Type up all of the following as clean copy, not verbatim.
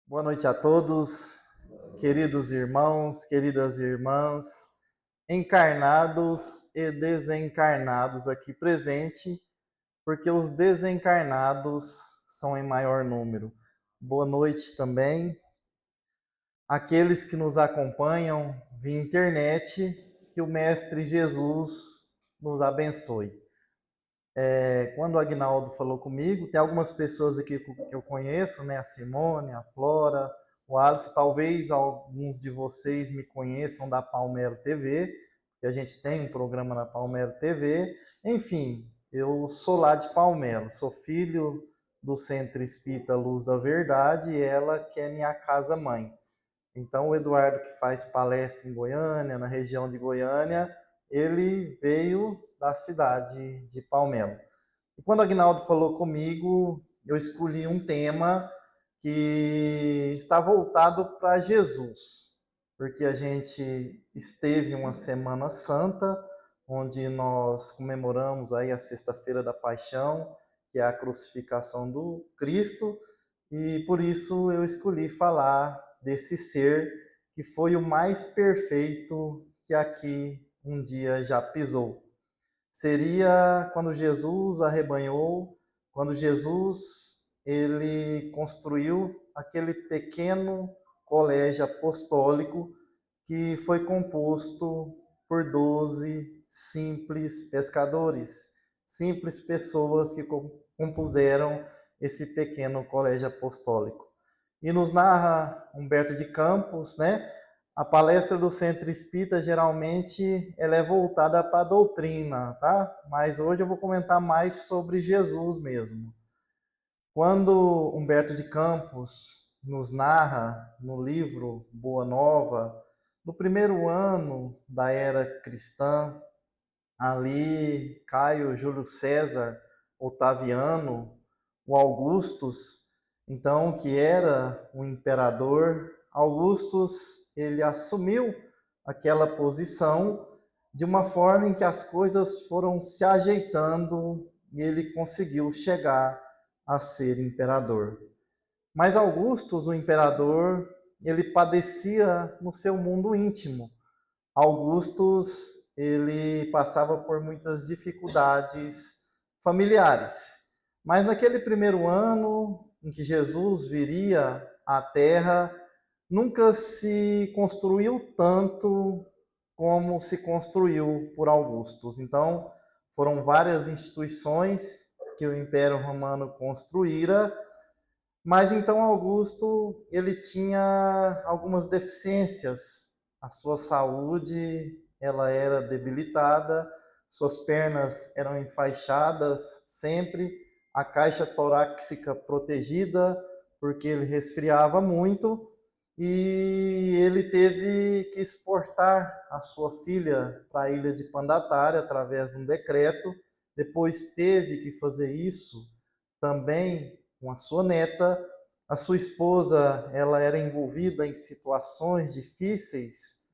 Boa noite a todos, queridos irmãos, queridas irmãs, encarnados e desencarnados aqui presente, porque os desencarnados são em maior número. Boa noite também àqueles que nos acompanham via internet, que o Mestre Jesus nos abençoe. Quando o Agnaldo falou comigo, tem algumas pessoas aqui que eu conheço, né? A Simone, a Flora, o Alisson, talvez alguns de vocês me conheçam da Palmero TV, que a gente tem um programa na Palmero TV. Enfim, eu sou lá de Palmero, sou filho do Centro Espírita Luz da Verdade e ela que é minha casa-mãe. Então, o Eduardo, que faz palestra em Goiânia, na região de Goiânia, ele veio da cidade de Palmelo. E quando o Agnaldo falou comigo, eu escolhi um tema que está voltado para Jesus, porque a gente esteve uma Semana Santa, onde nós comemoramos aí a Sexta-feira da Paixão, que é a crucificação do Cristo, e por isso eu escolhi falar desse ser que foi o mais perfeito que aqui um dia já pisou. Seria quando Jesus arrebanhou, quando Jesus ele construiu aquele pequeno colégio apostólico que foi composto por 12 simples pescadores, simples pessoas que compuseram esse pequeno colégio apostólico. E nos narra Humberto de Campos, né? A palestra do Centro Espírita, geralmente, ela é voltada para a doutrina, tá? Mas hoje eu vou comentar mais sobre Jesus mesmo. Quando Humberto de Campos nos narra no livro Boa Nova, no primeiro ano da era cristã, ali Caio Júlio César Otaviano, o Augustus, então que era o imperador, Augustus, ele assumiu aquela posição de uma forma em que as coisas foram se ajeitando e ele conseguiu chegar a ser imperador. Mas Augustus, o imperador, ele padecia no seu mundo íntimo. Augustus, ele passava por muitas dificuldades familiares. Mas naquele primeiro ano em que Jesus viria à Terra, nunca se construiu tanto como se construiu por Augustus. Então, foram várias instituições que o Império Romano construíra, mas então Augusto, ele tinha algumas deficiências. A sua saúde, ela era debilitada, suas pernas eram enfaixadas sempre, a caixa torácica protegida, porque ele resfriava muito, e ele teve que exportar a sua filha para a ilha de Pandatária através de um decreto. Depois teve que fazer isso também com a sua neta. A sua esposa, ela era envolvida em situações difíceis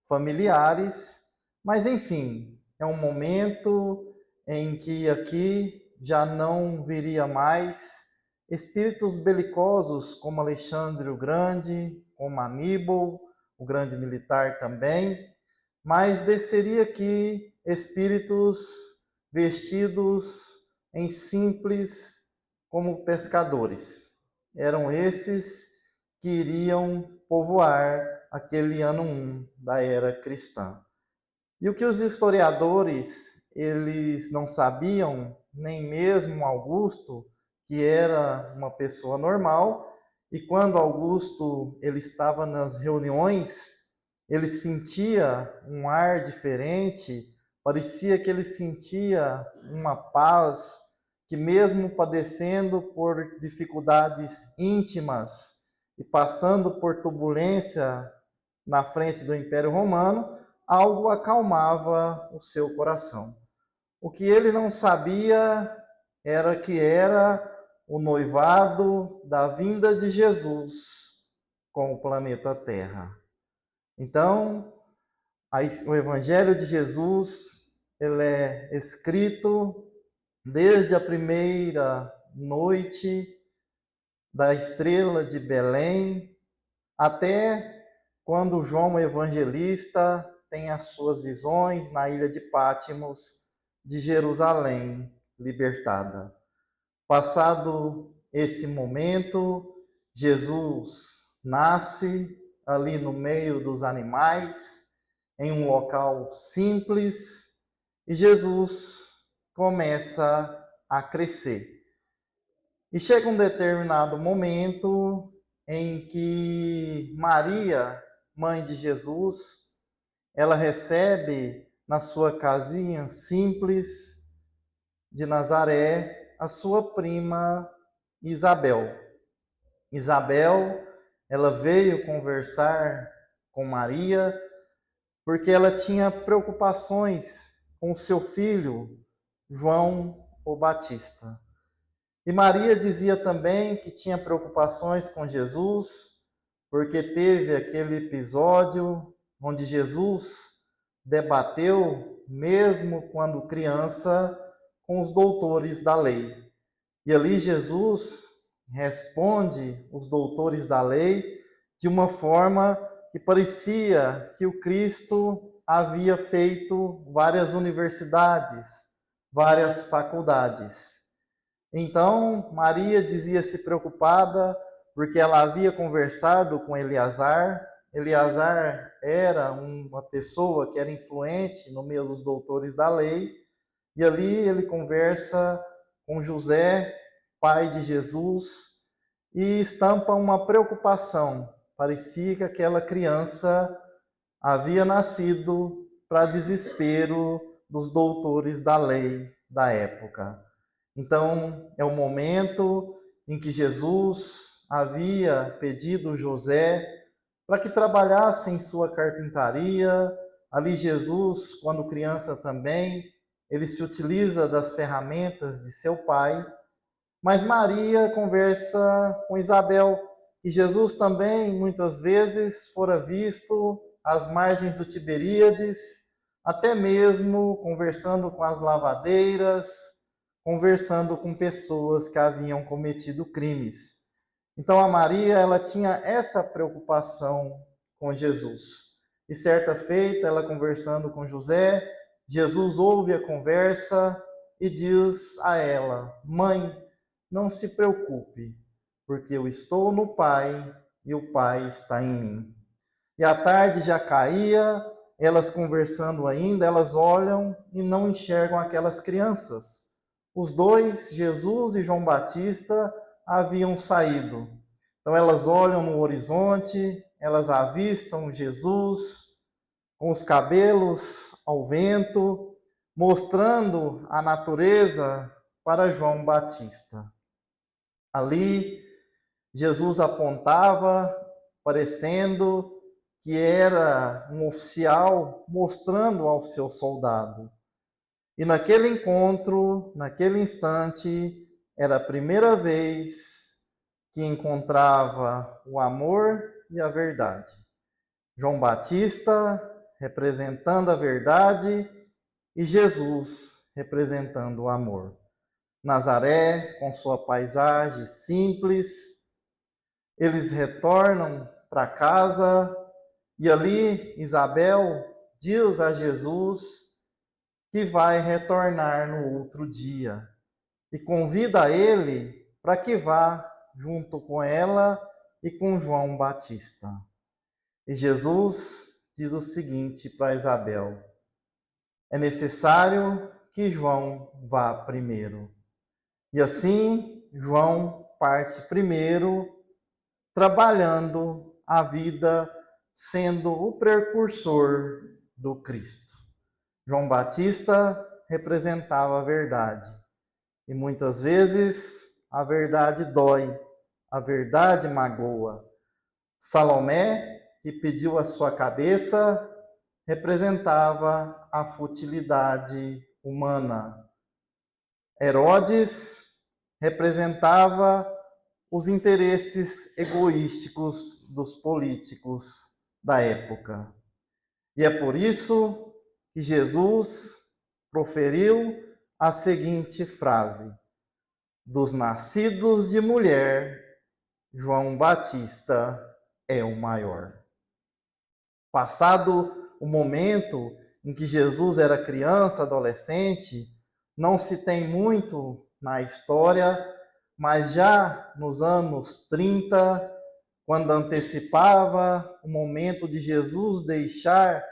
familiares, mas enfim, é um momento em que aqui já não viria mais espíritos belicosos como Alexandre o Grande, como Aníbal, o grande militar também, mas desceria aqui espíritos vestidos em simples como pescadores. Eram esses que iriam povoar aquele ano 1 da era cristã. E o que os historiadores eles não sabiam, nem mesmo Augusto, que era uma pessoa normal, e quando Augusto ele estava nas reuniões, ele sentia um ar diferente, parecia que ele sentia uma paz que mesmo padecendo por dificuldades íntimas e passando por turbulência na frente do Império Romano, algo acalmava o seu coração. O que ele não sabia era que era o noivado da vinda de Jesus com o planeta Terra. Então, o Evangelho de Jesus, ele é escrito desde a primeira noite da estrela de Belém, até quando João Evangelista tem as suas visões na ilha de Patmos, de Jerusalém libertada. Passado esse momento, Jesus nasce ali no meio dos animais, em um local simples, e Jesus começa a crescer. E chega um determinado momento em que Maria, mãe de Jesus, ela recebe na sua casinha simples de Nazaré a sua prima Isabel. Isabel, ela veio conversar com Maria porque ela tinha preocupações com seu filho, João o Batista. E Maria dizia também que tinha preocupações com Jesus, porque teve aquele episódio onde Jesus debateu, mesmo quando criança, com os doutores da lei. E ali Jesus responde os doutores da lei de uma forma que parecia que o Cristo havia feito várias universidades, várias faculdades. Então, Maria dizia-se preocupada porque ela havia conversado com Eleazar. Eleazar era uma pessoa que era influente no meio dos doutores da lei, e ali ele conversa com José, pai de Jesus, e estampa uma preocupação. Parecia que aquela criança havia nascido para desespero dos doutores da lei da época. Então, é o momento em que Jesus havia pedido José para que trabalhasse em sua carpintaria. Ali Jesus, quando criança também, ele se utiliza das ferramentas de seu pai. Mas Maria conversa com Isabel, e Jesus também, muitas vezes, fora visto às margens do Tiberíades, até mesmo conversando com as lavadeiras, conversando com pessoas que haviam cometido crimes. Então a Maria, ela tinha essa preocupação com Jesus. E certa feita, ela conversando com José, Jesus ouve a conversa e diz a ela: Mãe, não se preocupe, porque eu estou no Pai e o Pai está em mim. E a tarde já caía, elas conversando ainda, elas olham e não enxergam aquelas crianças. Os dois, Jesus e João Batista, haviam saído. Então elas olham no horizonte, elas avistam Jesus com os cabelos ao vento, mostrando a natureza para João Batista. Ali, Jesus apontava, parecendo que era um oficial mostrando ao seu soldado. E naquele encontro, naquele instante, era a primeira vez que encontrava o amor e a verdade. João Batista representando a verdade e Jesus representando o amor. Nazaré, com sua paisagem simples, eles retornam para casa e ali Isabel diz a Jesus que vai retornar no outro dia e convida ele para que vá junto com ela e com João Batista. E Jesus diz o seguinte para Isabel: é necessário que João vá primeiro. E assim, João parte primeiro, trabalhando a vida, sendo o precursor do Cristo. João Batista representava a verdade. E muitas vezes a verdade dói, a verdade magoa. Salomé, que pediu a sua cabeça, representava a futilidade humana. Herodes representava os interesses egoísticos dos políticos da época. E é por isso que Jesus proferiu a seguinte frase: dos nascidos de mulher João Batista é o maior. Passado o momento em que Jesus era criança, adolescente, não se tem muito na história, mas já nos anos 30, quando antecipava o momento de Jesus deixar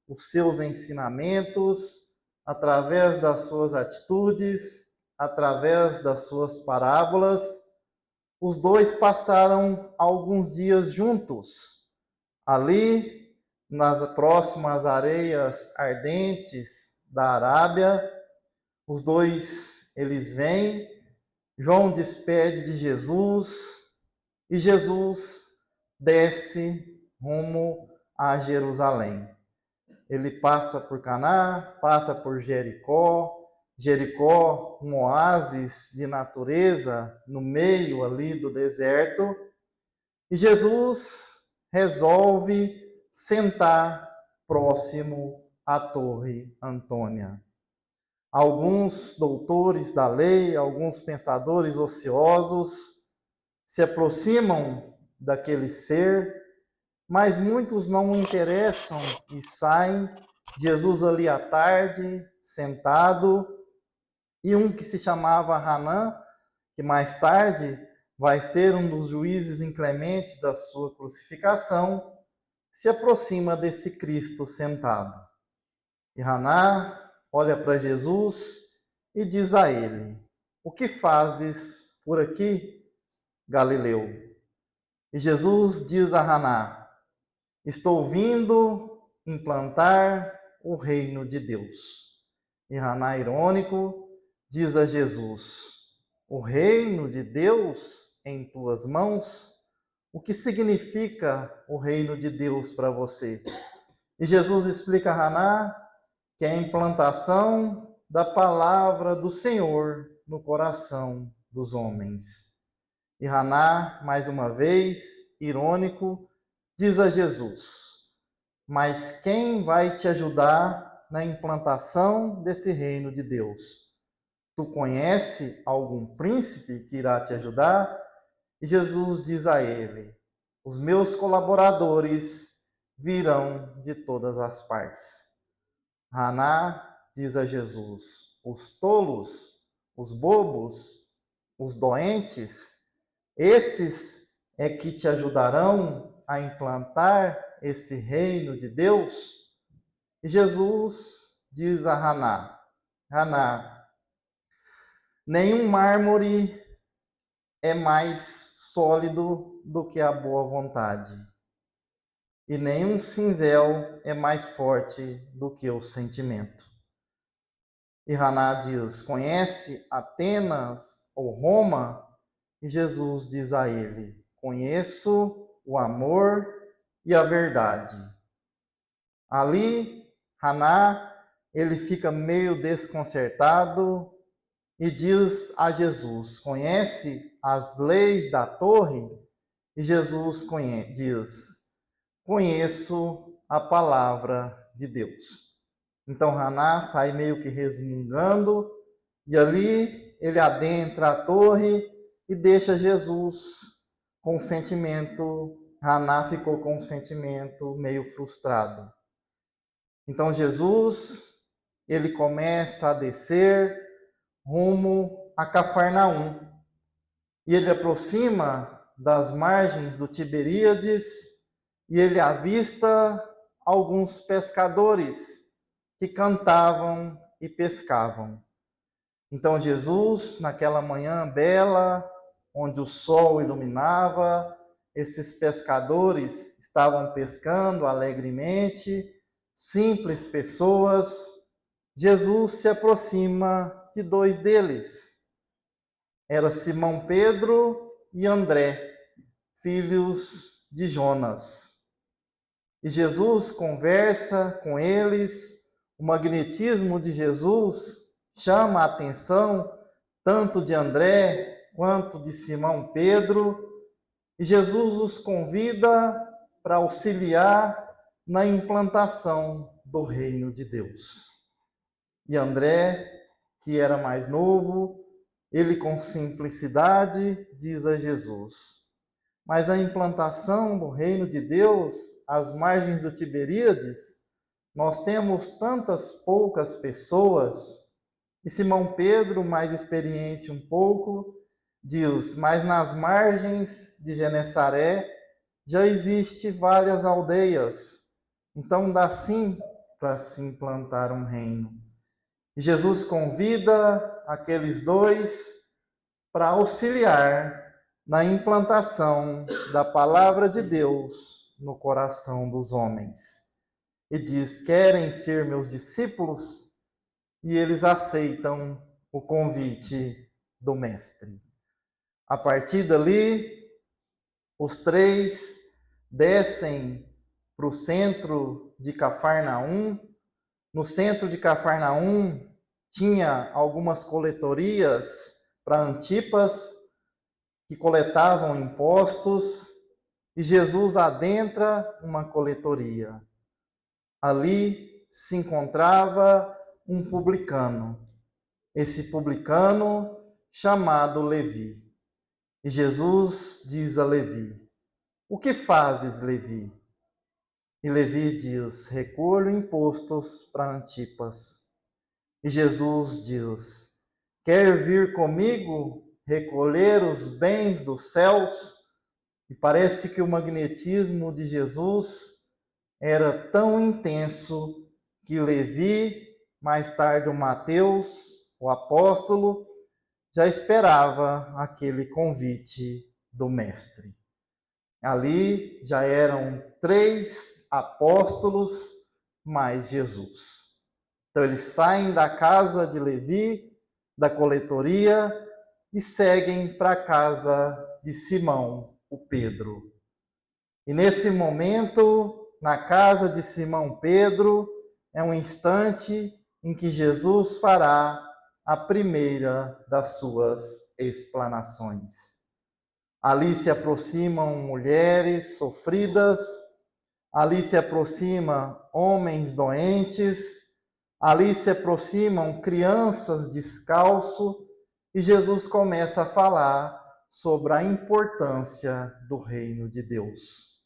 os seus ensinamentos, através das suas atitudes, através das suas parábolas, os dois passaram alguns dias juntos, ali nas próximas areias ardentes da Arábia. Os dois, eles vêm, João despede de Jesus e Jesus desce rumo a Jerusalém. Ele passa por Caná, passa por Jericó, um oásis de natureza no meio ali do deserto, e Jesus resolve sentar próximo à Torre Antônia. Alguns doutores da lei, alguns pensadores ociosos se aproximam daquele ser, mas muitos não interessam e saem. Jesus ali à tarde, sentado, e um que se chamava Hanã, que mais tarde vai ser um dos juízes inclementes da sua crucificação, se aproxima desse Cristo sentado. E Hanã olha para Jesus e diz a ele: "O que fazes por aqui, Galileu?" E Jesus diz a Hanã: "Estou vindo implantar o reino de Deus." E Hanã, irônico, diz a Jesus: "O reino de Deus em tuas mãos? O que significa o reino de Deus para você?" E Jesus explica a Hanã que é a implantação da palavra do Senhor no coração dos homens. E Hanã, mais uma vez, irônico, diz a Jesus: "Mas quem vai te ajudar na implantação desse reino de Deus? Tu conhece algum príncipe que irá te ajudar?" E Jesus diz a ele: "Os meus colaboradores virão de todas as partes." Hanã diz a Jesus: "Os tolos, os bobos, os doentes, esses é que te ajudarão a implantar esse reino de Deus?" E Jesus diz a Hanã: "Hanã, nenhum mármore é mais sólido do que a boa vontade, e nenhum cinzel é mais forte do que o sentimento." E Hanã diz: "Conhece Atenas ou Roma?" E Jesus diz a ele: "Conheço o amor e a verdade." Ali, Hanã, ele fica meio desconcertado e diz a Jesus: "Conhece as leis da torre?" E Jesus diz: "Conheço a palavra de Deus." Então Hanã sai meio que resmungando, e ali ele adentra a torre e deixa Jesus com um sentimento. Hanã ficou com um sentimento meio frustrado. Então Jesus, ele começa a descer rumo a Cafarnaum. E ele aproxima das margens do Tiberíades e ele avista alguns pescadores que cantavam e pescavam. Então Jesus, naquela manhã bela, onde o sol iluminava, esses pescadores estavam pescando alegremente, simples pessoas. Jesus se aproxima de dois deles. Era Simão Pedro e André, filhos de Jonas. E Jesus conversa com eles. O magnetismo de Jesus chama a atenção tanto de André quanto de Simão Pedro. E Jesus os convida para auxiliar na implantação do reino de Deus. E André, que era mais novo, ele com simplicidade diz a Jesus: mas a implantação do reino de Deus às margens do Tiberíades, nós temos tantas poucas pessoas, e Simão Pedro, mais experiente um pouco, diz, mas nas margens de Genesaré já existe várias aldeias, então dá sim para se implantar um reino. E Jesus convida aqueles dois para auxiliar na implantação da palavra de Deus no coração dos homens. E diz: querem ser meus discípulos? E eles aceitam o convite do Mestre. A partir dali, os três descem para o centro de Cafarnaum. No centro de Cafarnaum tinha algumas coletorias para Antipas, que coletavam impostos, e Jesus adentra uma coletoria. Ali se encontrava um publicano, esse publicano chamado Levi. E Jesus diz a Levi: o que fazes, Levi? E Levi diz: recolho impostos para Antipas. E Jesus diz: quer vir comigo recolher os bens dos céus? E parece que o magnetismo de Jesus era tão intenso que Levi, mais tarde o Mateus, o apóstolo, já esperava aquele convite do Mestre. Ali já eram 3 apóstolos mais Jesus. Então eles saem da casa de Levi, da coletoria, e seguem para a casa de Simão, o Pedro. E nesse momento, na casa de Simão Pedro, é um instante em que Jesus fará a primeira das suas explanações. Ali se aproximam mulheres sofridas, ali se aproximam homens doentes, ali se aproximam crianças descalço, e Jesus começa a falar sobre a importância do reino de Deus.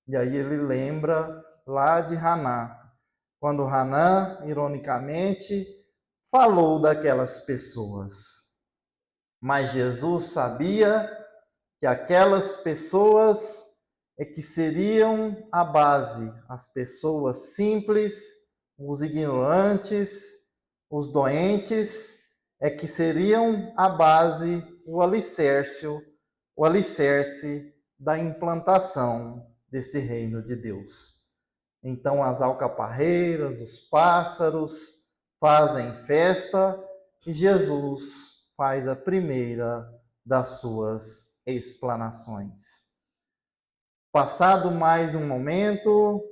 E aí ele lembra lá de Haná, quando Haná, ironicamente, falou daquelas pessoas. Mas Jesus sabia que aquelas pessoas é que seriam a base, as pessoas simples, os ignorantes, os doentes, é que seriam a base, o alicerce da implantação desse reino de Deus. Então as alcaparreiras, os pássaros fazem festa e Jesus faz a primeira das suas explanações. Passado mais um momento,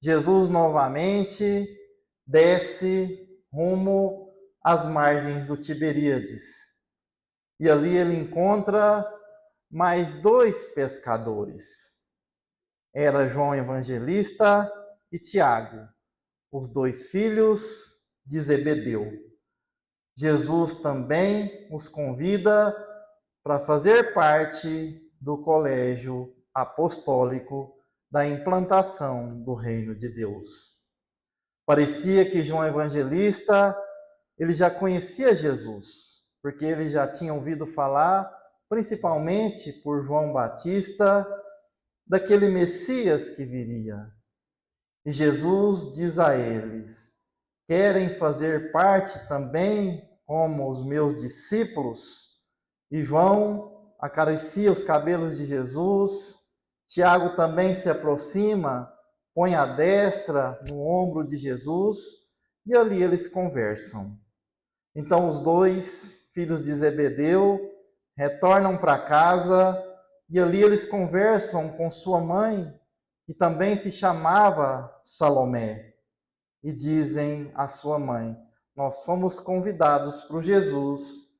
Jesus novamente desce rumo às margens do Tiberíades. E ali ele encontra mais 2 pescadores. Era João Evangelista e Tiago, os 2 filhos de Zebedeu. Jesus também os convida para fazer parte do colégio apostólico da implantação do reino de Deus. Parecia que João Evangelista, ele já conhecia Jesus, porque ele já tinha ouvido falar, principalmente por João Batista, daquele Messias que viria. E Jesus diz a eles: querem fazer parte também como os meus discípulos? E João acaricia os cabelos de Jesus, Tiago também se aproxima, põe a destra no ombro de Jesus, e ali eles conversam. Então os 2 filhos de Zebedeu retornam para casa, e ali eles conversam com sua mãe, que também se chamava Salomé, e dizem à sua mãe: nós fomos convidados por Jesus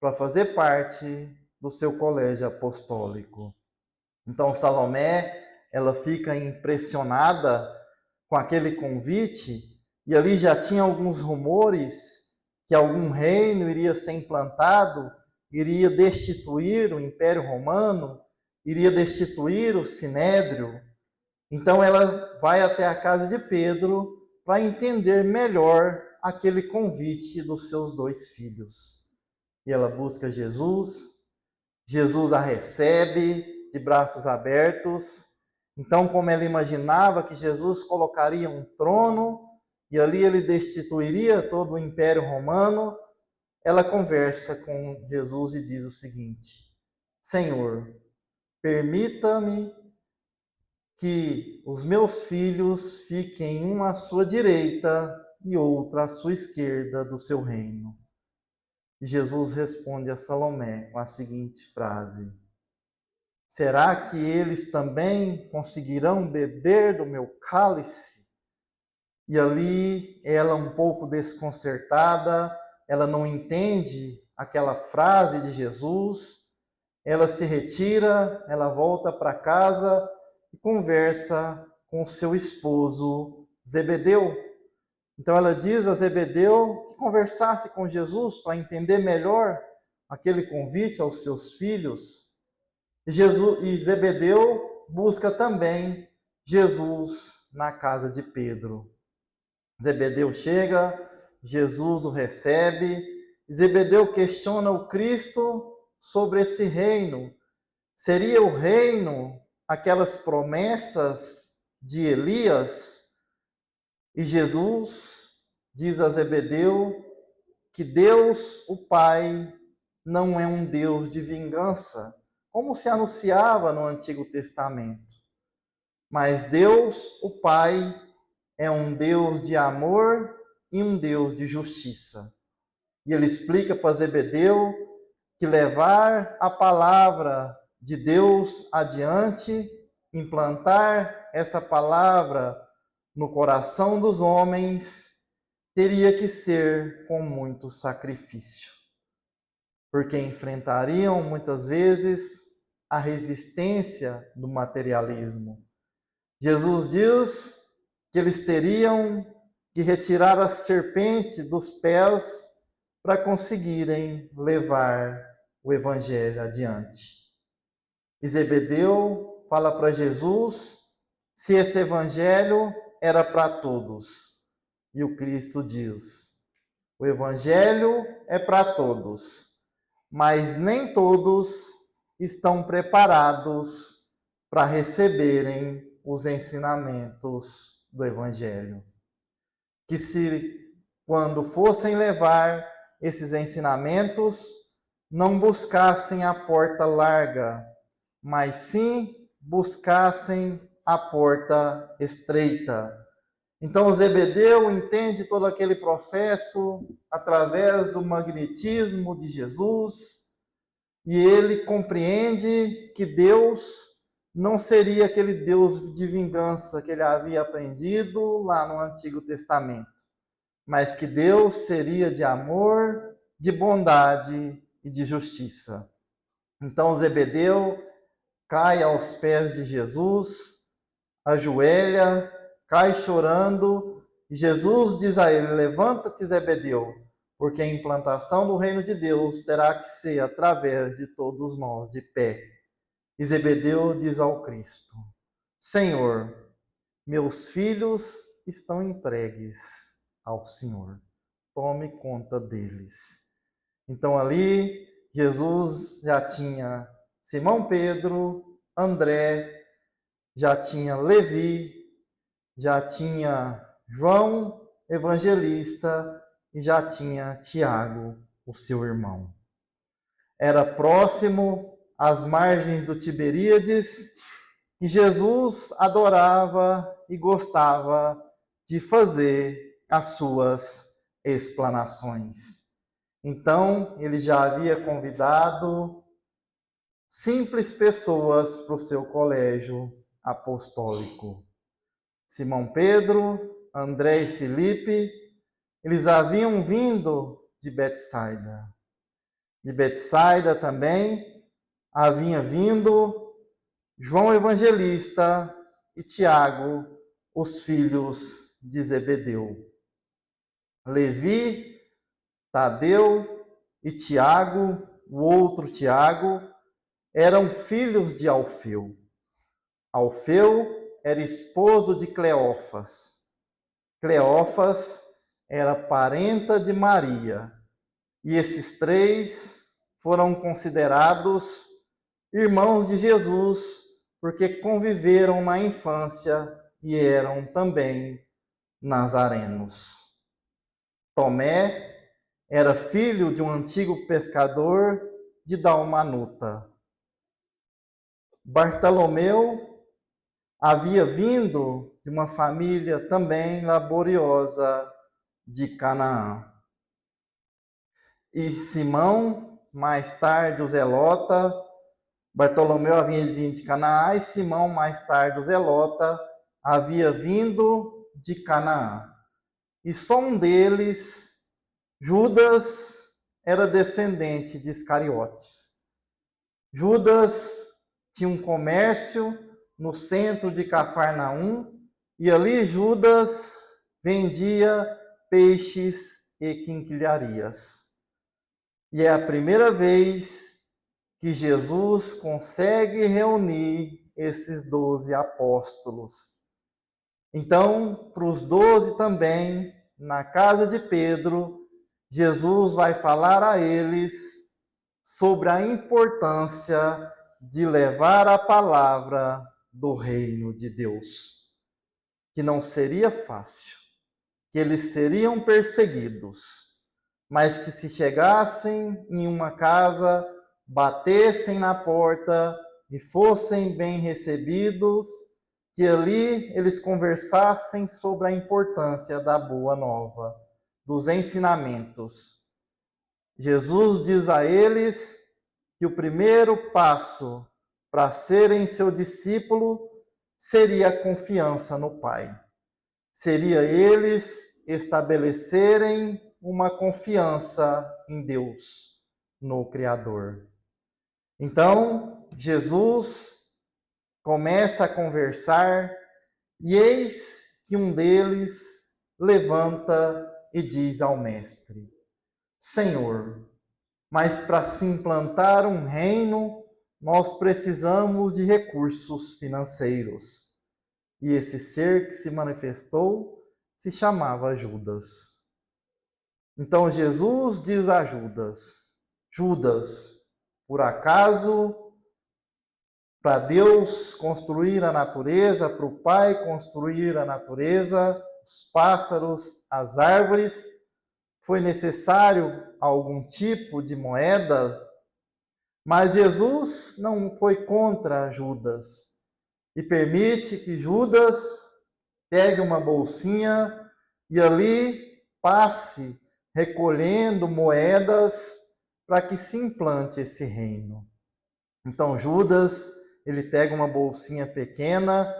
para fazer parte do seu colégio apostólico. Então Salomé, ela fica impressionada com aquele convite, e ali já tinha alguns rumores que algum reino iria ser implantado, iria destituir o Império Romano, iria destituir o sinédrio, então ela vai até a casa de Pedro para entender melhor aquele convite dos seus 2 filhos. E ela busca Jesus, Jesus a recebe de braços abertos. Então, como ela imaginava que Jesus colocaria um trono e ali ele destituiria todo o Império Romano, ela conversa com Jesus e diz o seguinte: Senhor, permita-me que os meus filhos fiquem um à sua direita e outro à sua esquerda do seu reino. E Jesus responde a Salomé com a seguinte frase: será que eles também conseguirão beber do meu cálice? E ali ela, um pouco desconcertada, ela não entende aquela frase de Jesus, ela se retira, ela volta para casa e conversa com seu esposo Zebedeu. Então ela diz a Zebedeu que conversasse com Jesus para entender melhor aquele convite aos seus filhos. E Zebedeu busca também Jesus na casa de Pedro. Zebedeu chega, Jesus o recebe, e Zebedeu questiona o Cristo sobre esse reino. Seria o reino aquelas promessas de Elias? E Jesus diz a Zebedeu que Deus, o Pai, não é um Deus de vingança, como se anunciava no Antigo Testamento. Mas Deus, o Pai, é um Deus de amor e um Deus de justiça. E ele explica para Zebedeu que levar a palavra de Deus adiante, implantar essa palavra no coração dos homens, teria que ser com muito sacrifício, porque enfrentariam muitas vezes a resistência do materialismo. Jesus diz que eles teriam que retirar a serpente dos pés para conseguirem levar o evangelho adiante. E Zebedeu fala para Jesus se esse evangelho era para todos. E o Cristo diz: o evangelho é para todos, mas nem todos estão preparados para receberem os ensinamentos do evangelho. Que se, quando fossem levar esses ensinamentos, não buscassem a porta larga, mas sim buscassem a porta estreita. Então, Zebedeu entende todo aquele processo através do magnetismo de Jesus, e ele compreende que Deus não seria aquele Deus de vingança que ele havia aprendido lá no Antigo Testamento, mas que Deus seria de amor, de bondade e de justiça. Então, Zebedeu cai aos pés de Jesus, ajoelha, cai chorando, e Jesus diz a ele: levanta-te, Zebedeu, porque a implantação do reino de Deus terá que ser através de todos nós de pé. E Zebedeu diz ao Cristo: Senhor, meus filhos estão entregues ao Senhor, tome conta deles. Então ali Jesus já tinha Simão Pedro, André, já tinha Levi, já tinha João evangelista e já tinha Tiago, o seu irmão. Era próximo às margens do Tiberíades e Jesus adorava e gostava de fazer as suas explanações. Então, ele já havia convidado simples pessoas para o seu colégio apostólico. Simão Pedro, André e Filipe, eles haviam vindo de Betsaida. De Betsaida também havia vindo João Evangelista e Tiago, os filhos de Zebedeu. Levi, Tadeu e Tiago, o outro Tiago, eram filhos de Alfeu. Alfeu era esposo de Cleófas. Cleófas era parenta de Maria. E esses três foram considerados irmãos de Jesus, porque conviveram na infância e eram também nazarenos. Tomé era filho de um antigo pescador de Dalmanuta. Bartolomeu havia vindo de uma família também laboriosa de Canaã. E Simão, mais tarde o Zelota, Bartolomeu havia vindo de Canaã e Simão, mais tarde o Zelota, havia vindo de Canaã. E só um deles, Judas, era descendente de Iscariotes. Judas tinha um comércio no centro de Cafarnaum e ali Judas vendia peixes e quinquilharias. E é a primeira vez que Jesus consegue reunir esses 12 apóstolos. Então, para os 12 também, na casa de Pedro, Jesus vai falar a eles sobre a importância de levar a palavra do reino de Deus. Que não seria fácil, que eles seriam perseguidos, mas que se chegassem em uma casa, batessem na porta e fossem bem recebidos, que ali eles conversassem sobre a importância da boa nova, dos ensinamentos. Jesus diz a eles que o primeiro passo para serem seu discípulo seria a confiança no Pai. Seria eles estabelecerem uma confiança em Deus, no Criador. Então, Jesus começa a conversar e eis que um deles levanta e diz ao mestre: Senhor, mas para se implantar um reino, nós precisamos de recursos financeiros. E esse ser que se manifestou se chamava Judas. Então Jesus diz a Judas: Judas, por acaso, para Deus construir a natureza, para o Pai construir a natureza, os pássaros, as árvores, foi necessário algum tipo de moeda? Mas Jesus não foi contra Judas e permite que Judas pegue uma bolsinha e ali passe recolhendo moedas para que se implante esse reino. Então Judas, ele pega uma bolsinha pequena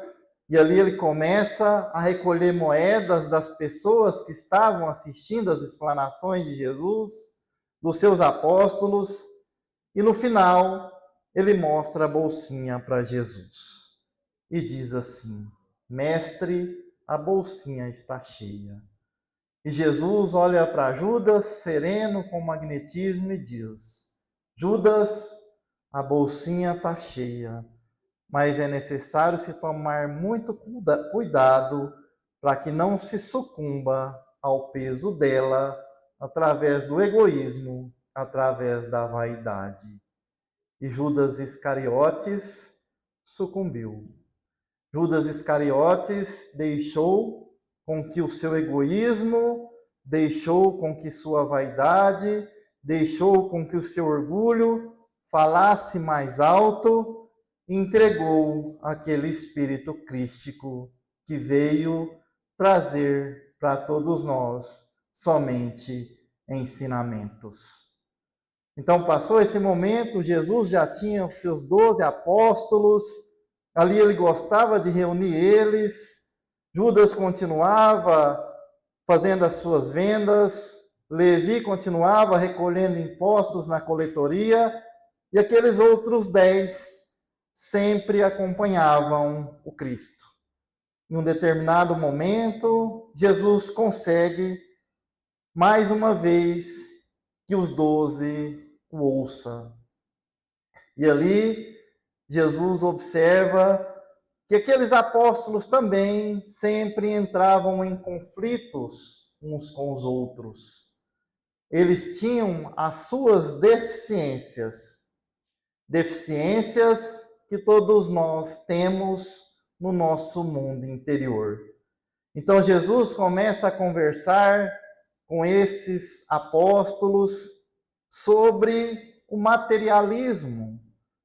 e ali ele começa a recolher moedas das pessoas que estavam assistindo às explanações de Jesus, dos seus apóstolos, e no final ele mostra a bolsinha para Jesus e diz assim: Mestre, a bolsinha está cheia. E Jesus olha para Judas, sereno, com magnetismo, e diz: Judas, a bolsinha está cheia, mas é necessário se tomar muito cuidado para que não se sucumba ao peso dela através do egoísmo, através da vaidade. E Judas Iscariotes sucumbiu. Judas Iscariotes deixou com que o seu egoísmo, deixou com que sua vaidade, deixou com que o seu orgulho falasse mais alto, entregou aquele espírito crístico que veio trazer para todos nós somente ensinamentos. Então passou esse momento, Jesus já tinha os seus 12 apóstolos, ali ele gostava de reunir eles, Judas continuava fazendo as suas vendas, Levi continuava recolhendo impostos na coletoria, e aqueles outros 10 sempre acompanhavam o Cristo. Em um determinado momento, Jesus consegue, mais uma vez, que os 12 o ouçam. E ali Jesus observa que aqueles apóstolos também sempre entravam em conflitos uns com os outros. Eles tinham as suas deficiências que todos nós temos no nosso mundo interior. Então Jesus começa a conversar com esses apóstolos sobre o materialismo,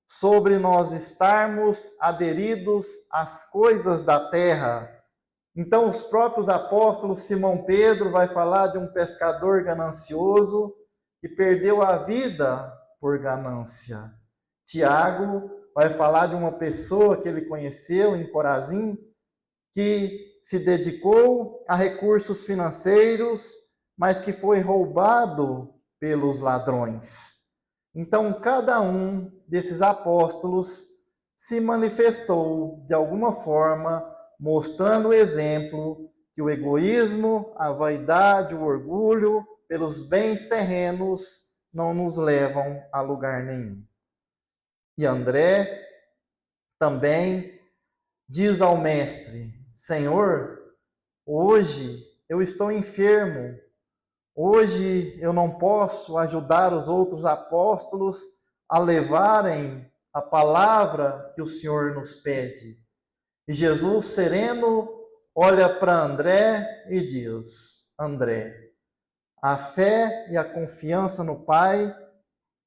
sobre nós estarmos aderidos às coisas da terra. Então, os próprios apóstolos, Simão Pedro vai falar de um pescador ganancioso que perdeu a vida por ganância. Tiago vai falar de uma pessoa que ele conheceu em Corazim, que se dedicou a recursos financeiros, mas que foi roubado pelos ladrões. Então, cada um desses apóstolos se manifestou de alguma forma, mostrando o exemplo que o egoísmo, a vaidade, o orgulho pelos bens terrenos não nos levam a lugar nenhum. E André também diz ao mestre: Senhor, hoje eu estou enfermo, hoje eu não posso ajudar os outros apóstolos a levarem a palavra que o Senhor nos pede. E Jesus, sereno, olha para André e diz: André, a fé e a confiança no Pai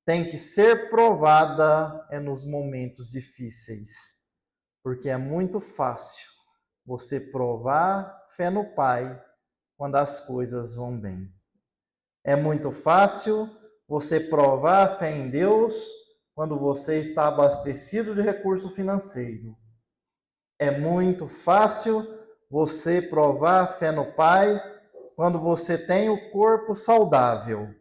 tem que ser provada nos momentos difíceis, porque é muito fácil você provar fé no Pai quando as coisas vão bem. É muito fácil você provar fé em Deus quando você está abastecido de recurso financeiro. É muito fácil você provar fé no Pai quando você tem o corpo saudável.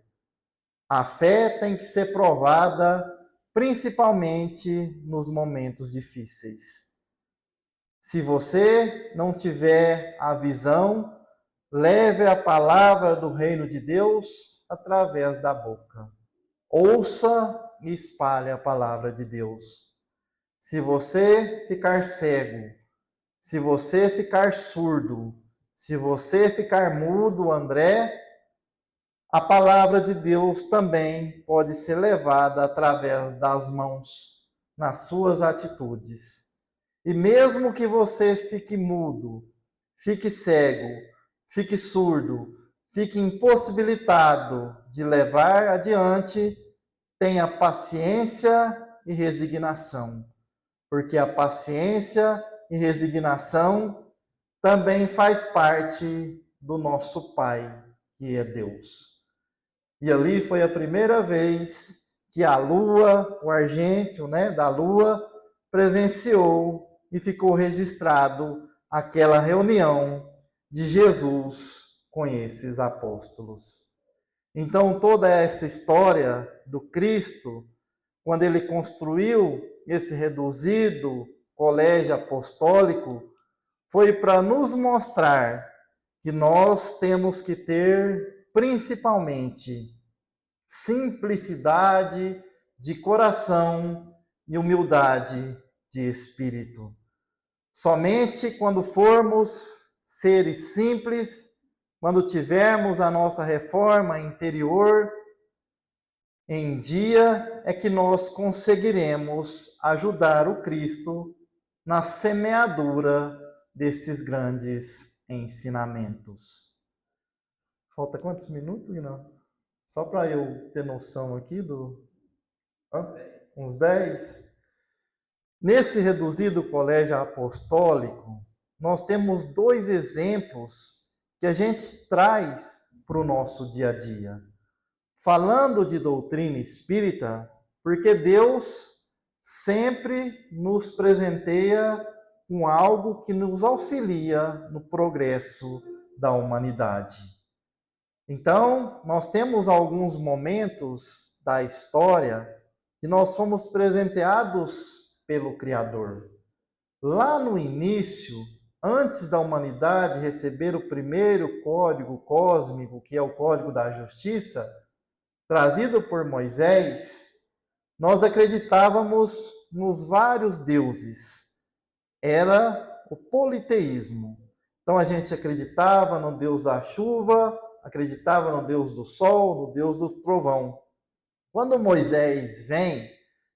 A fé tem que ser provada principalmente nos momentos difíceis. Se você não tiver a visão, leve a palavra do reino de Deus através da boca. Ouça e espalhe a palavra de Deus. Se você ficar cego, se você ficar surdo, se você ficar mudo, André, a palavra de Deus também pode ser levada através das mãos, nas suas atitudes. E mesmo que você fique mudo, fique cego, fique surdo, fique impossibilitado de levar adiante, tenha paciência e resignação, porque a paciência e resignação também faz parte do nosso Pai, que é Deus. E ali foi a primeira vez que a lua, o argêntio, da lua, presenciou e ficou registrado aquela reunião de Jesus com esses apóstolos. Então, toda essa história do Cristo, quando ele construiu esse reduzido colégio apostólico, foi para nos mostrar que nós temos que ter, principalmente, simplicidade de coração e humildade de espírito. Somente quando formos seres simples, quando tivermos a nossa reforma interior em dia, é que nós conseguiremos ajudar o Cristo na semeadura desses grandes ensinamentos. Falta quantos minutos, Guilherme? Só para eu ter noção aqui do... Uns 10. Nesse reduzido colégio apostólico, nós temos 2 exemplos que a gente traz para o nosso dia a dia. Falando de doutrina espírita, porque Deus sempre nos presenteia com algo que nos auxilia no progresso da humanidade. Então, nós temos alguns momentos da história que nós fomos presenteados pelo Criador. Lá no início, antes da humanidade receber o primeiro código cósmico, que é o Código da Justiça, trazido por Moisés, Nós acreditávamos nos vários deuses. Era o politeísmo. Então a gente acreditava no Deus da chuva, acreditava no Deus do sol, no Deus do trovão. Quando Moisés vem,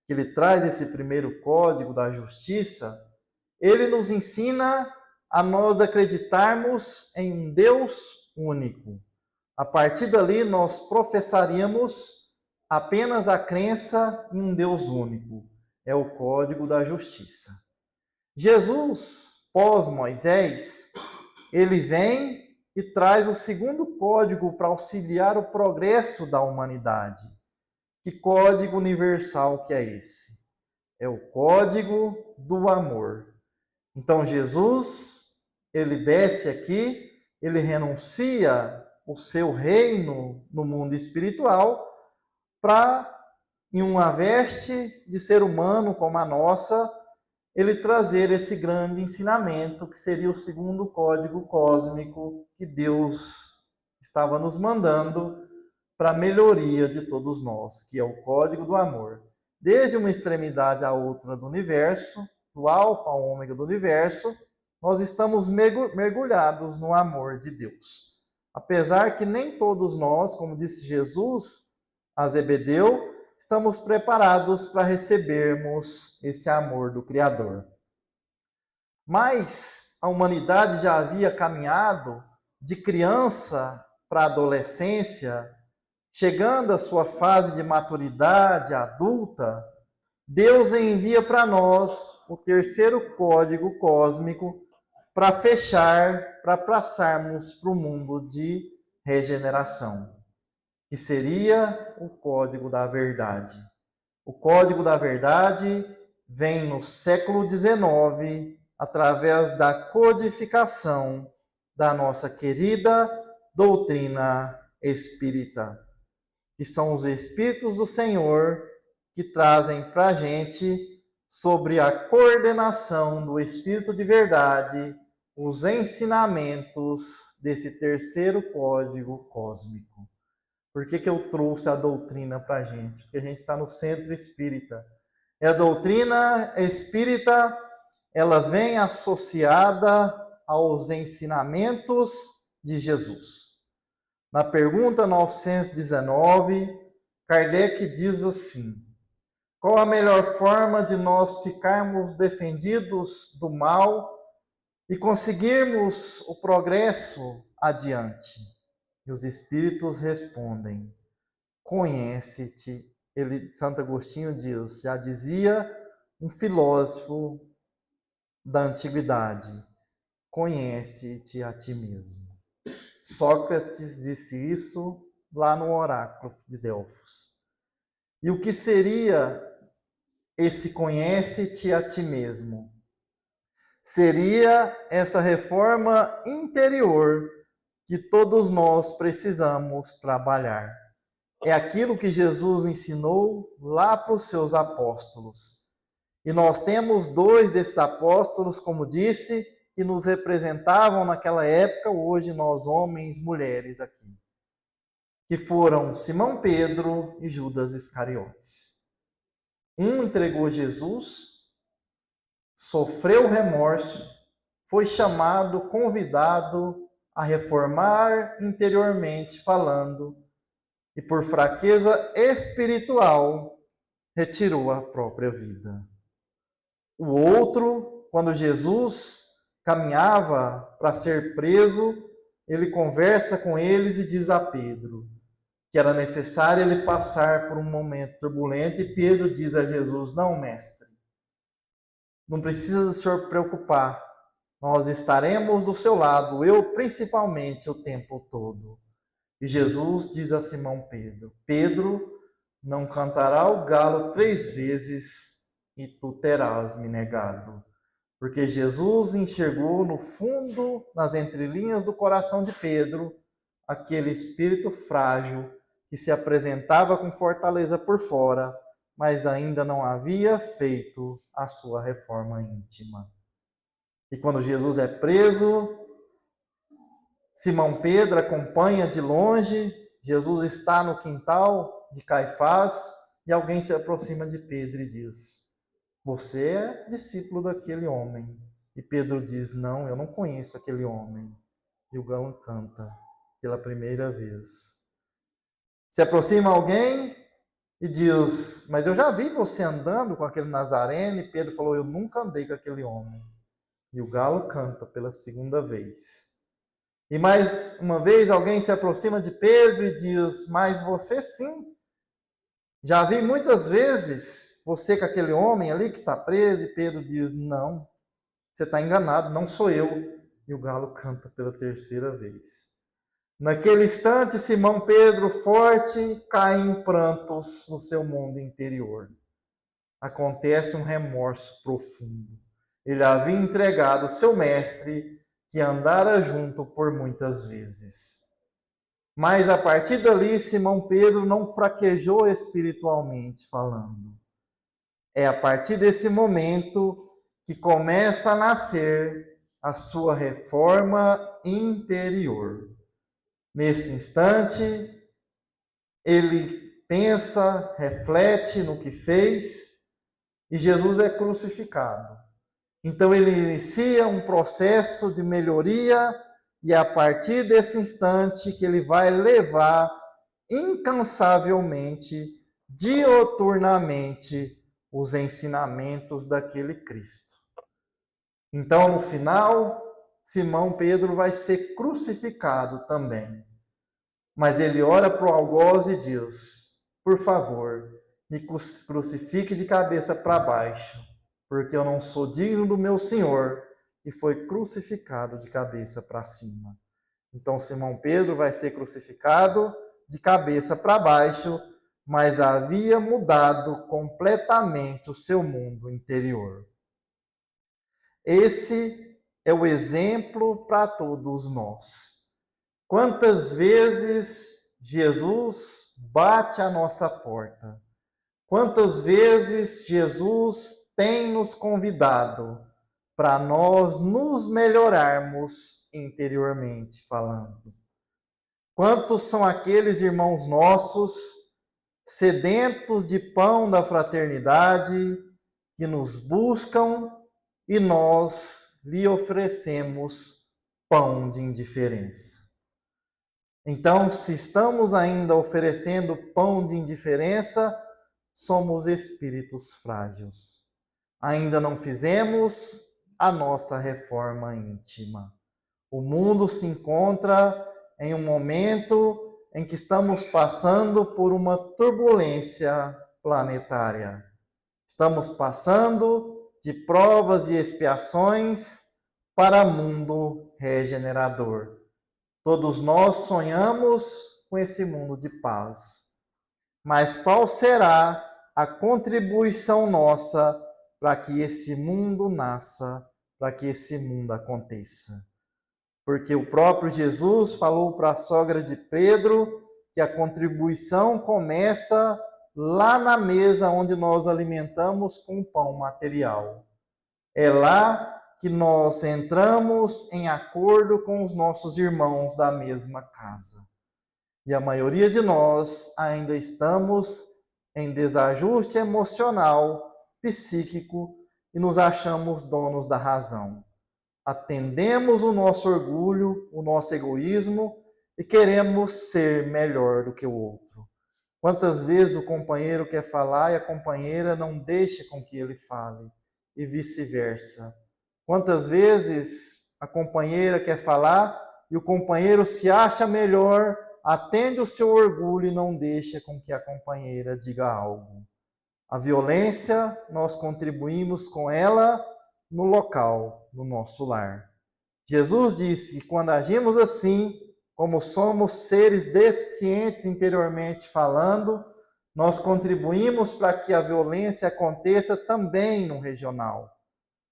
que ele traz esse primeiro código da justiça, ele nos ensina a nós acreditarmos em um Deus único. A partir dali, nós professaríamos apenas a crença em um Deus único. É o código da justiça. Jesus, pós-Moisés, ele vem e traz o segundo código para auxiliar o progresso da humanidade. Que código universal que é esse? É o código do amor. Então Jesus, ele desce aqui, ele renuncia o seu reino no mundo espiritual para, em uma veste de ser humano como a nossa, ele trazer esse grande ensinamento, que seria o segundo código cósmico que Deus estava nos mandando para a melhoria de todos nós, que é o código do amor. Desde uma extremidade à outra do universo, do alfa ao ômega do universo, nós estamos mergulhados no amor de Deus. Apesar que nem todos nós, como disse Jesus a Zebedeu, estamos preparados para recebermos esse amor do Criador. Mas a humanidade já havia caminhado de criança para a adolescência, chegando à sua fase de maturidade adulta, Deus envia para nós o terceiro código cósmico para fechar, para passarmos para o mundo de regeneração, que seria o código da verdade. O código da verdade vem no século XIX, através da codificação da nossa querida doutrina espírita, que são os Espíritos do Senhor que trazem para a gente, sobre a coordenação do Espírito de verdade, os ensinamentos desse terceiro código cósmico. Por que eu trouxe a doutrina para a gente? Porque a gente está no centro espírita. E a doutrina espírita, ela vem associada aos ensinamentos de Jesus. Na pergunta 919, Kardec diz assim: qual a melhor forma de nós ficarmos defendidos do mal e conseguirmos o progresso adiante? E os espíritos respondem: conhece-te. Santo Agostinho diz, já dizia um filósofo da antiguidade: conhece-te a ti mesmo. Sócrates disse isso lá no oráculo de Delfos. E o que seria esse conhece-te a ti mesmo? Seria essa reforma interior que todos nós precisamos trabalhar. É aquilo que Jesus ensinou lá para os seus apóstolos. E nós temos 2 desses apóstolos, como disse, que nos representavam naquela época, hoje nós homens, mulheres aqui, que foram Simão Pedro e Judas Iscariotes. Um entregou Jesus, sofreu remorso, foi chamado, convidado a reformar interiormente falando, e por fraqueza espiritual retirou a própria vida. O outro, quando Jesus caminhava para ser preso, ele conversa com eles e diz a Pedro que era necessário ele passar por um momento turbulento, e Pedro diz a Jesus: não, mestre, não precisa do senhor preocupar, nós estaremos do seu lado, eu principalmente, o tempo todo. E Jesus diz a Simão Pedro: Pedro, não cantará o galo 3 vezes e tu terás me negado. Porque Jesus enxergou no fundo, nas entrelinhas do coração de Pedro, aquele espírito frágil que se apresentava com fortaleza por fora, mas ainda não havia feito a sua reforma íntima. E quando Jesus é preso, Simão Pedro acompanha de longe, Jesus está no quintal de Caifás, e alguém se aproxima de Pedro e diz: você é discípulo daquele homem. E Pedro diz: não, eu não conheço aquele homem. E o galo canta pela primeira vez. Se aproxima alguém e diz: mas eu já vi você andando com aquele Nazareno. E Pedro falou: eu nunca andei com aquele homem. E o galo canta pela segunda vez. E mais uma vez alguém se aproxima de Pedro e diz: mas você sim. Já vi muitas vezes você com aquele homem ali que está preso. E Pedro diz: não, você está enganado, não sou eu. E o galo canta pela terceira vez. Naquele instante, Simão Pedro, forte, cai em prantos no seu mundo interior. Acontece um remorso profundo. Ele havia entregado o seu mestre, que andara junto por muitas vezes. Mas a partir dali, Simão Pedro não fraquejou espiritualmente falando. É a partir desse momento que começa a nascer a sua reforma interior. Nesse instante, ele pensa, reflete no que fez e Jesus é crucificado. Então ele inicia um processo de melhoria e a partir desse instante que ele vai levar incansavelmente, dioturnamente, os ensinamentos daquele Cristo. Então, no final, Simão Pedro vai ser crucificado também. Mas ele ora para o algoz e diz: por favor, me crucifique de cabeça para baixo, porque eu não sou digno do meu Senhor, e foi crucificado de cabeça para cima. Então, Simão Pedro vai ser crucificado de cabeça para baixo, mas havia mudado completamente o seu mundo interior. Esse é o exemplo para todos nós. Quantas vezes Jesus bate à nossa porta? Quantas vezes Jesus tem nos convidado para nós nos melhorarmos interiormente falando? Quantos são aqueles irmãos nossos sedentos de pão da fraternidade que nos buscam e nós lhe oferecemos pão de indiferença? Então, se estamos ainda oferecendo pão de indiferença, somos espíritos frágeis. Ainda não fizemos a nossa reforma íntima. O mundo se encontra em um momento em que estamos passando por uma turbulência planetária. Estamos passando de provas e expiações para mundo regenerador. Todos nós sonhamos com esse mundo de paz. Mas qual será a contribuição nossa para que esse mundo nasça, para que esse mundo aconteça? Porque o próprio Jesus falou para a sogra de Pedro que a contribuição começa lá na mesa onde nós alimentamos com o pão material. É lá que nós entramos em acordo com os nossos irmãos da mesma casa. E a maioria de nós ainda estamos em desajuste emocional, psíquico e nos achamos donos da razão. Atendemos o nosso orgulho, o nosso egoísmo e queremos ser melhor do que o outro. Quantas vezes o companheiro quer falar e a companheira não deixa com que ele fale e vice-versa. Quantas vezes a companheira quer falar e o companheiro se acha melhor, atende o seu orgulho e não deixa com que a companheira diga algo. A violência, nós contribuímos com ela no local, no nosso lar. Jesus disse que quando agimos assim, como somos seres deficientes interiormente falando, nós contribuímos para que a violência aconteça também no regional.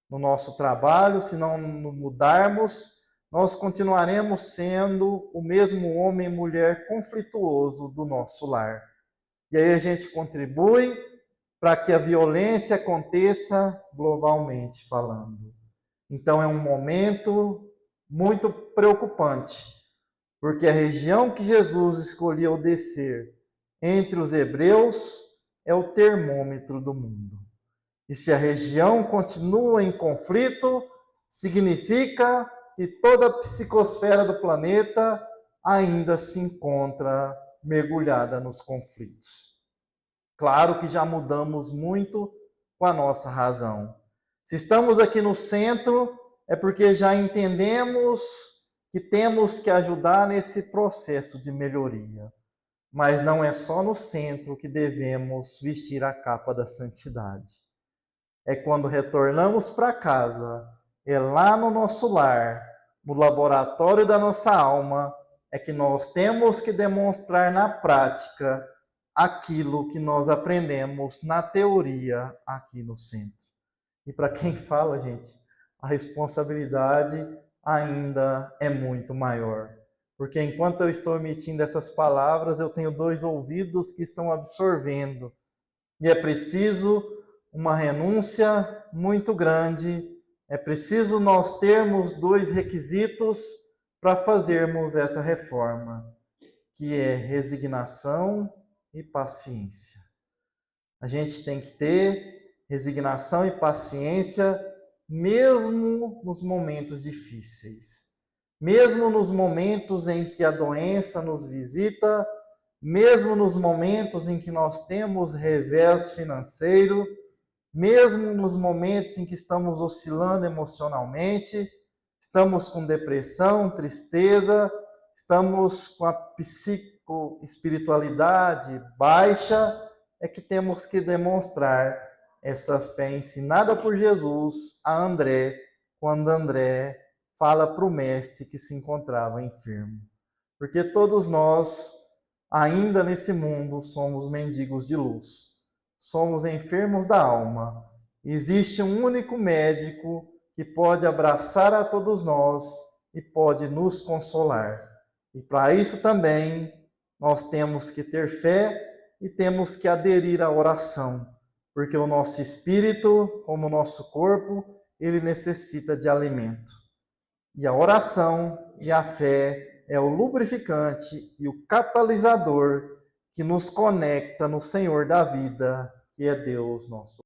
No nosso trabalho, se não mudarmos, nós continuaremos sendo o mesmo homem e mulher conflituoso do nosso lar. E aí a gente contribui para que a violência aconteça globalmente falando. Então é um momento muito preocupante, porque a região que Jesus escolheu descer entre os hebreus é o termômetro do mundo. E se a região continua em conflito, significa que toda a psicosfera do planeta ainda se encontra mergulhada nos conflitos. Claro que já mudamos muito com a nossa razão. Se estamos aqui no centro, é porque já entendemos que temos que ajudar nesse processo de melhoria. Mas não é só no centro que devemos vestir a capa da santidade. É quando retornamos para casa, é lá no nosso lar, no laboratório da nossa alma, é que nós temos que demonstrar na prática aquilo que nós aprendemos na teoria aqui no centro. E para quem fala, gente, a responsabilidade ainda é muito maior. Porque enquanto eu estou emitindo essas palavras, eu tenho 2 ouvidos que estão absorvendo. E é preciso uma renúncia muito grande, é preciso nós termos 2 requisitos para fazermos essa reforma, que é resignação e paciência. A gente tem que ter resignação e paciência mesmo nos momentos difíceis. Mesmo nos momentos em que a doença nos visita, mesmo nos momentos em que nós temos revés financeiro, mesmo nos momentos em que estamos oscilando emocionalmente, estamos com depressão, tristeza, estamos com a psicoespiritualidade baixa, é que temos que demonstrar essa fé ensinada por Jesus a André, quando André fala para o mestre que se encontrava enfermo. Porque todos nós, ainda nesse mundo, somos mendigos de luz. Somos enfermos da alma. Existe um único médico que pode abraçar a todos nós e pode nos consolar. E para isso também nós temos que ter fé e temos que aderir à oração, porque o nosso espírito, como o nosso corpo, ele necessita de alimento. E a oração e a fé é o lubrificante e o catalisador que nos conecta no Senhor da vida, que é Deus nosso.